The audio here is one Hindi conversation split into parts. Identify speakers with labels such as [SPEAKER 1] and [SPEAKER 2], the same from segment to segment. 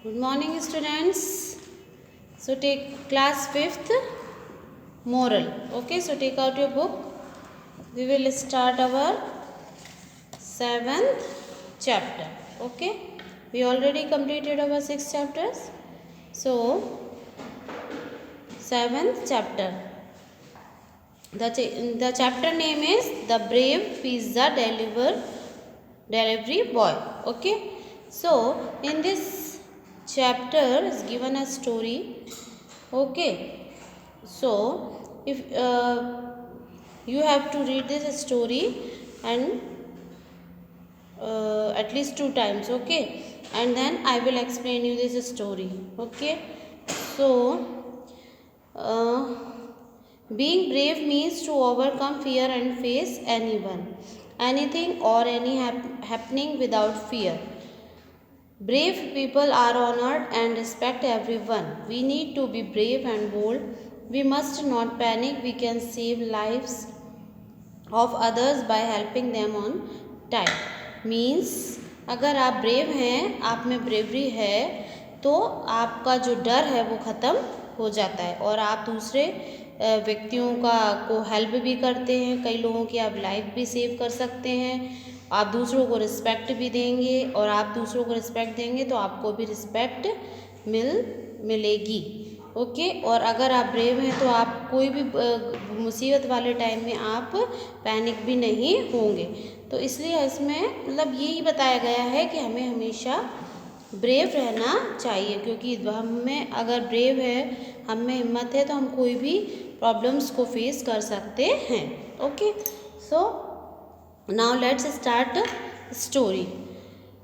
[SPEAKER 1] Good morning, students. So take class 5th moral. Okay, so take out your book. We will start our 7th chapter. Okay, we already completed our 6 chapters. So 7th chapter. The chapter name is The Brave Pizza Delivery Boy. Okay, so in this chapter is given a story. Okay, so if you have to read this story and at least 2 times. Okay, and then I will explain you this story. Okay, so being brave means to overcome fear and face anything or any happening without fear. Brave people are honored and respect everyone. We need to be brave and bold. We must not panic. We can save lives of others by helping them on time. Means अगर आप ब्रेव हैं, आप में ब्रेवरी है, तो आपका जो डर है वो ख़त्म हो जाता है और आप दूसरे व्यक्तियों को हेल्प भी करते हैं. कई लोगों की आप लाइफ भी सेव कर सकते हैं. आप दूसरों को रिस्पेक्ट भी देंगे और आप दूसरों को रिस्पेक्ट देंगे तो आपको भी रिस्पेक्ट मिलेगी. ओके, और अगर आप ब्रेव हैं तो आप कोई भी मुसीबत वाले टाइम में आप पैनिक भी नहीं होंगे. तो इसलिए इसमें मतलब यही बताया गया है कि हमें हमेशा ब्रेव रहना चाहिए, क्योंकि हम में अगर ब्रेव है, हम में हिम्मत है, तो हम कोई भी प्रॉब्लम्स को फेस कर सकते हैं. Okay, so now let's start story.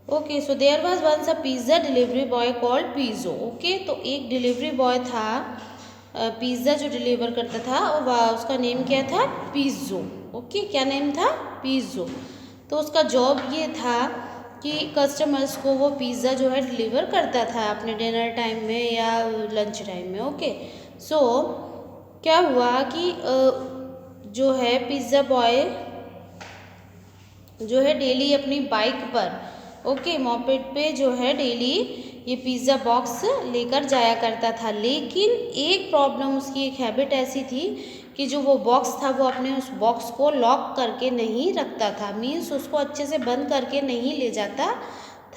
[SPEAKER 1] Okay, so there was once a pizza delivery boy called Pizzo. Okay, तो एक डिलीवरी बॉय था, पिज़्ज़ा जो डिलीवर करता था, और उसका नेम क्या था? पिज़्ज़ो. ओके, क्या नेम था? पिज़्ज़ो. तो उसका जॉब ये था कि कस्टमर्स को वो पिज़्ज़ा जो है डिलीवर करता था अपने डिनर टाइम में या लंच टाइम में. ओके, सो क्या हुआ कि जो है पिज़्ज़ा बॉय जो है डेली अपनी बाइक पर, ओके, मॉपेड पे जो है डेली ये पिज़्ज़ा बॉक्स लेकर जाया करता था. लेकिन एक प्रॉब्लम, उसकी एक हैबिट ऐसी थी कि जो वो बॉक्स था वो अपने उस बॉक्स को लॉक करके नहीं रखता था. मीन्स उसको अच्छे से बंद करके नहीं ले जाता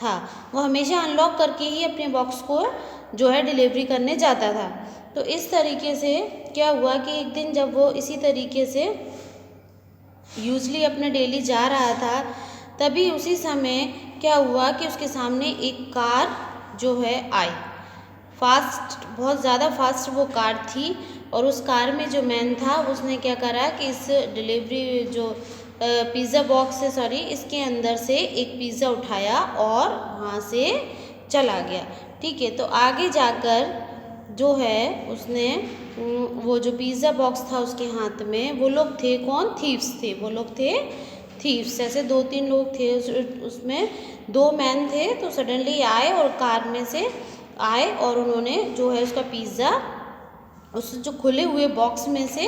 [SPEAKER 1] था. वो हमेशा अनलॉक करके ही अपने बॉक्स को जो है डिलीवरी करने जाता था. तो इस तरीके से क्या हुआ कि एक दिन जब वो इसी तरीके से यूजली अपने डेली जा रहा था, तभी उसी समय क्या हुआ कि उसके सामने एक कार जो है आई. फास्ट, बहुत ज़्यादा फास्ट वो कार थी. और उस कार में जो मैन था उसने क्या करा कि इस डिलीवरी जो पिज़्ज़ा बॉक्स है, सॉरी, इसके अंदर से एक पिज़्ज़ा उठाया और वहाँ से चला गया. ठीक है, तो आगे जाकर जो है उसने वो जो पिज़्ज़ा बॉक्स था उसके हाथ में, वो लोग थे कौन? थीव्स थे. वो लोग थे थीव्स. ऐसे 2-3 लोग थे, उसमें 2 मैन थे. तो सडनली आए और कार में से आए और उन्होंने जो है उसका पिज़्ज़ा उस जो खुले हुए बॉक्स में से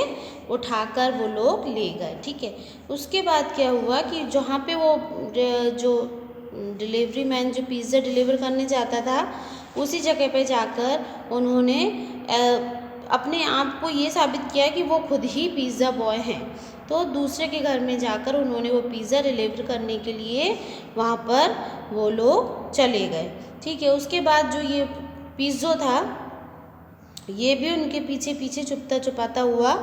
[SPEAKER 1] उठाकर वो लोग ले गए. ठीक है, उसके बाद क्या हुआ कि जहाँ पे वो जो डिलीवरी मैन जो पिज़्ज़ा डिलीवर करने जाता था, उसी जगह पे जाकर उन्होंने अपने आप को ये साबित किया कि वो खुद ही पिज़्ज़ा बॉय हैं. तो दूसरे के घर में जाकर उन्होंने वो पिज़्ज़ा डिलीवर करने के लिए वहाँ पर वो लोग चले गए. ठीक है, उसके बाद जो ये पिज़्ज़ो था, ये भी उनके पीछे पीछे छुपता छुपाता हुआ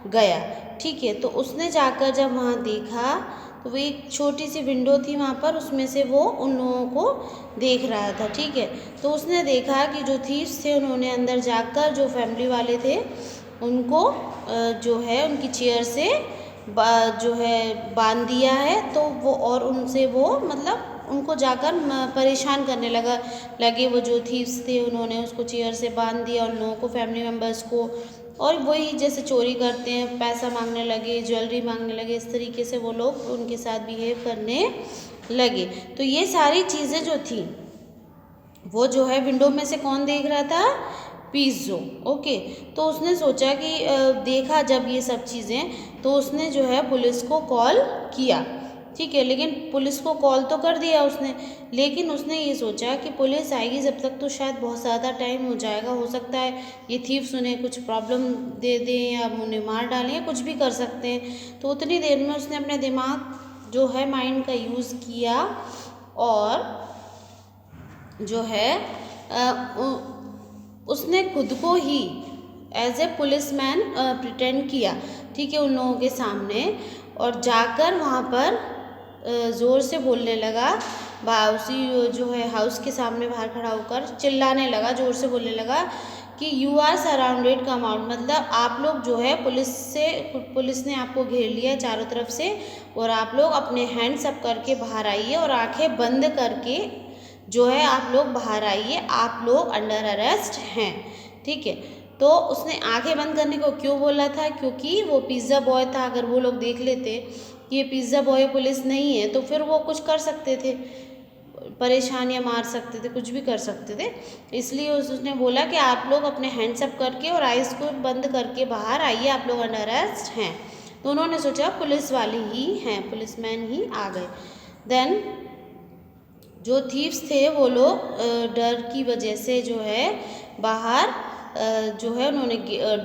[SPEAKER 1] गया. ठीक है, तो उसने जाकर जब वहाँ देखा तो वो एक छोटी सी विंडो थी वहाँ पर, उसमें से वो उन लोगों को देख रहा था. ठीक है, तो उसने देखा कि जो थीव्स थे उन्होंने अंदर जाकर जो फैमिली वाले थे उनको जो है उनकी चेयर से जो है बांध दिया है. तो वो और उनसे वो मतलब उनको जाकर परेशान करने लगे. वो जो थीव्स थे उन्होंने उसको चेयर से बांध दिया उन लोगों को, फैमिली मेम्बर्स को, और वही जैसे चोरी करते हैं, पैसा मांगने लगे, ज्वेलरी मांगने लगे. इस तरीके से वो लोग उनके साथ बिहेव करने लगे. तो ये सारी चीज़ें जो थी वो जो है विंडो में से कौन देख रहा था? पिज़्ज़ो. ओके, तो उसने सोचा कि देखा जब ये सब चीज़ें, तो उसने जो है पुलिस को कॉल किया. ठीक है। लेकिन पुलिस को कॉल तो कर दिया उसने, लेकिन उसने ये सोचा कि पुलिस आएगी जब तक तो शायद बहुत ज़्यादा टाइम हो जाएगा, हो सकता है ये थीव्स उन्हें कुछ प्रॉब्लम दे दें या उन्हें मार डालें या कुछ भी कर सकते हैं। तो उतनी देर में उसने अपने दिमाग जो है माइंड का यूज़ किया और जो है उसने खुद को ही एज ए पुलिसमैन प्रिटेंड किया, ठीक है, उन लोगों के सामने, और जाकर वहाँ पर ज़ोर से बोलने लगा, उसी जो है हाउस के सामने बाहर खड़ा होकर चिल्लाने लगा, ज़ोर से बोलने लगा कि you are surrounded, come out. मतलब आप लोग जो है पुलिस ने आपको घेर लिया चारों तरफ से और आप लोग अपने हैंड्स अप करके बाहर आइए और आंखें बंद करके जो है आप लोग बाहर आइए, आप लोग अंडर अरेस्ट हैं, ठीक है। तो उसने आंखें बंद करने को क्यों बोला था? क्योंकि वो पिज़्ज़ा बॉय था। अगर वो लोग देख लेते कि ये पिज़्ज़ा बॉय पुलिस नहीं है तो फिर वो कुछ कर सकते थे, परेशान या मार सकते थे, कुछ भी कर सकते थे। इसलिए उसने बोला कि आप लोग अपने हैंड्स अप करके और आइज़ को बंद करके बाहर आइए, आप लोग अंडर अरेस्ट हैं। तो उन्होंने सोचा पुलिस वाले ही हैं, पुलिसमैन ही आ गए। देन जो थीव्स थे वो लोग डर की वजह से जो है बाहर जो है उन्होंने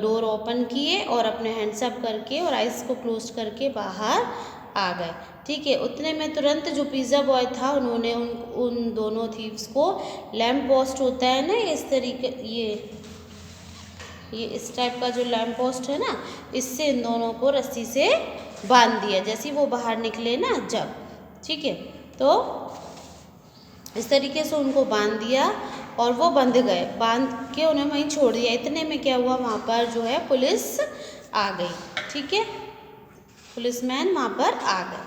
[SPEAKER 1] डोर ओपन किए और अपने हैंड्स अप करके और आइज़ को क्लोज करके बाहर आ गए, ठीक है। उतने में तुरंत जो पिज़्ज़ा बॉय था उन्होंने उन दोनों थीव्स को, लैम्प पोस्ट होता है ना इस तरीके, ये इस टाइप का जो लैम्प पोस्ट है ना, इससे इन दोनों को रस्सी से बांध दिया जैसे वो बाहर निकले ना जब, ठीक है। तो इस तरीके से उनको बांध दिया और वो बंध गए, बांध के उन्हें वहीं छोड़ दिया। इतने में क्या हुआ, वहाँ पर जो है पुलिस आ गई, ठीक है, पुलिसमैन वहाँ पर आ गए।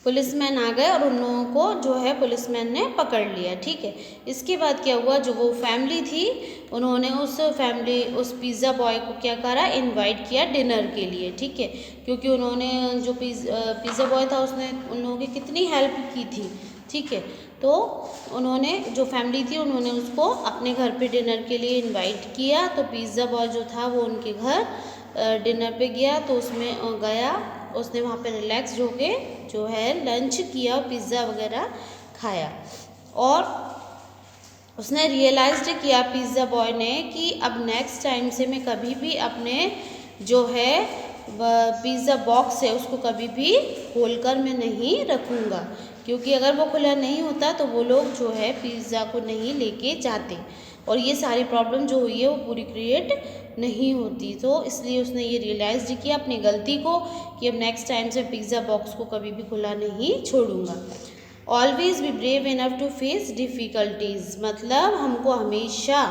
[SPEAKER 1] पुलिसमैन आ गए और उन लोगों को जो है पुलिसमैन ने पकड़ लिया, ठीक है। इसके बाद क्या हुआ, जो वो फैमिली थी उन्होंने उस पिज़्ज़ा बॉय को क्या करा, इनवाइट किया डिनर के लिए, ठीक है। क्योंकि उन्होंने जो पिज़्ज़ा बॉय था उसने उन लोगों की कितनी हेल्प की थी, ठीक है। तो उन्होंने जो फैमिली थी उन्होंने उसको अपने घर पे डिनर के लिए इनवाइट किया। तो पिज़्ज़ा बॉय जो था वो उनके घर डिनर पे गया, तो उसने वहाँ पे रिलैक्स होके जो है लंच किया, पिज़्ज़ा वगैरह खाया और उसने रियलाइज्ड किया पिज़्ज़ा बॉय ने कि अब नेक्स्ट टाइम से मैं कभी भी अपने जो है पिज़्ज़ा बॉक्स है उसको कभी भी खोलकर मैं नहीं रखूँगा, क्योंकि अगर वो खुला नहीं होता तो वो लोग जो है पिज़्ज़ा को नहीं लेके जाते और ये सारी प्रॉब्लम जो हुई है वो पूरी क्रिएट नहीं होती। तो इसलिए उसने ये रियलाइज़ किया अपनी गलती को कि अब नेक्स्ट टाइम से पिज़्ज़ा बॉक्स को कभी भी खुला नहीं छोड़ूंगा। Always be brave enough to face difficulties, मतलब हमको हमेशा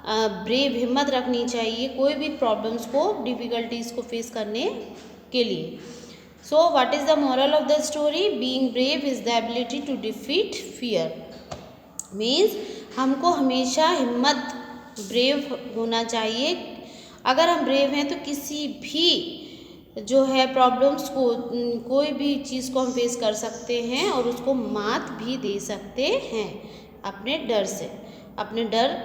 [SPEAKER 1] ब्रेव, हिम्मत रखनी चाहिए कोई भी प्रॉब्लम्स को, डिफ़िकल्टीज़ को फेस करने के लिए। So what is the moral of the story? Being brave is the ability to defeat fear. Means हमको हमेशा हिम्मत, ब्रेव होना चाहिए। अगर हम ब्रेव हैं तो किसी भी जो है प्रॉब्लम्स को, कोई भी चीज़ को हम फेस कर सकते हैं और उसको मात भी दे सकते हैं अपने डर से, अपने डर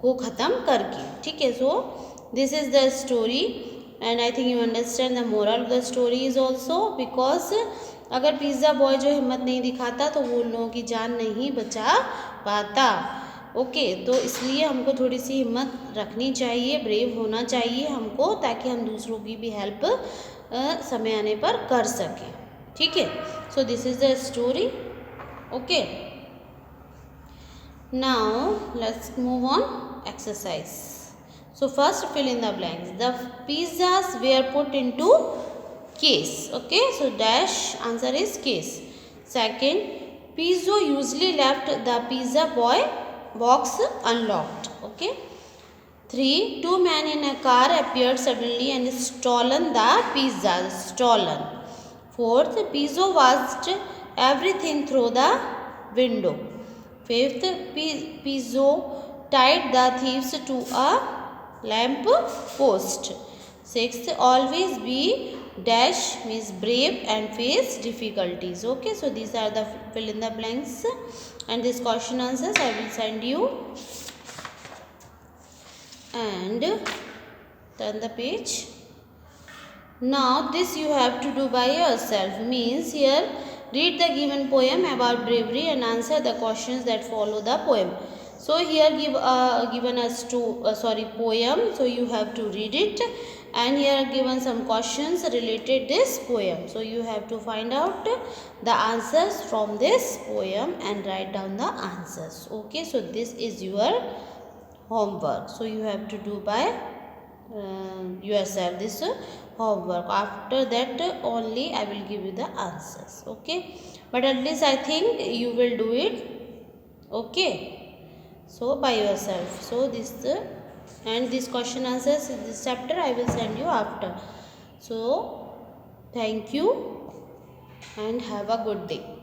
[SPEAKER 1] को ख़त्म करके, ठीक है। So this is the story and I think you understand the moral of the story is also, because अगर पिज़्ज़ा बॉय जो हिम्मत नहीं दिखाता तो वो उन लोगों की जान नहीं बचा पाता, ओके। तो इसलिए हमको थोड़ी सी हिम्मत रखनी चाहिए, ब्रेव होना चाहिए हमको, ताकि हम दूसरों की भी हेल्प समय आने पर कर सकें, ठीक है। So this is the story, okay. Now let's move on exercise. So first fill in the blanks. The pizzas were put into case. Okay, so dash answer is case. Second, Pizzo usually left the pizza boy box unlocked. Okay. 3, 2 men in a car appeared suddenly and stolen the pizza. Stolen. 4th, Pizzo watched everything through the window. 5th, Pizzo tied the thieves to a lamp post. 6th, always be dash means brave and face difficulties. Okay, so these are the fill in the blanks and this question answers I will send you, and turn the page. Now this you have to do by yourself. Means here read the given poem about bravery and answer the questions that follow the poem. So here given us poem. So you have to read it, and here are given some questions related this poem. So you have to find out the answers from this poem and write down the answers. Okay, so this is your homework. So you have to do by yourself this homework. After that only I will give you the answers. Okay, but at least I think you will do it. Okay, so by yourself. So this and this question answers in this chapter I will send you after. So thank you and have a good day.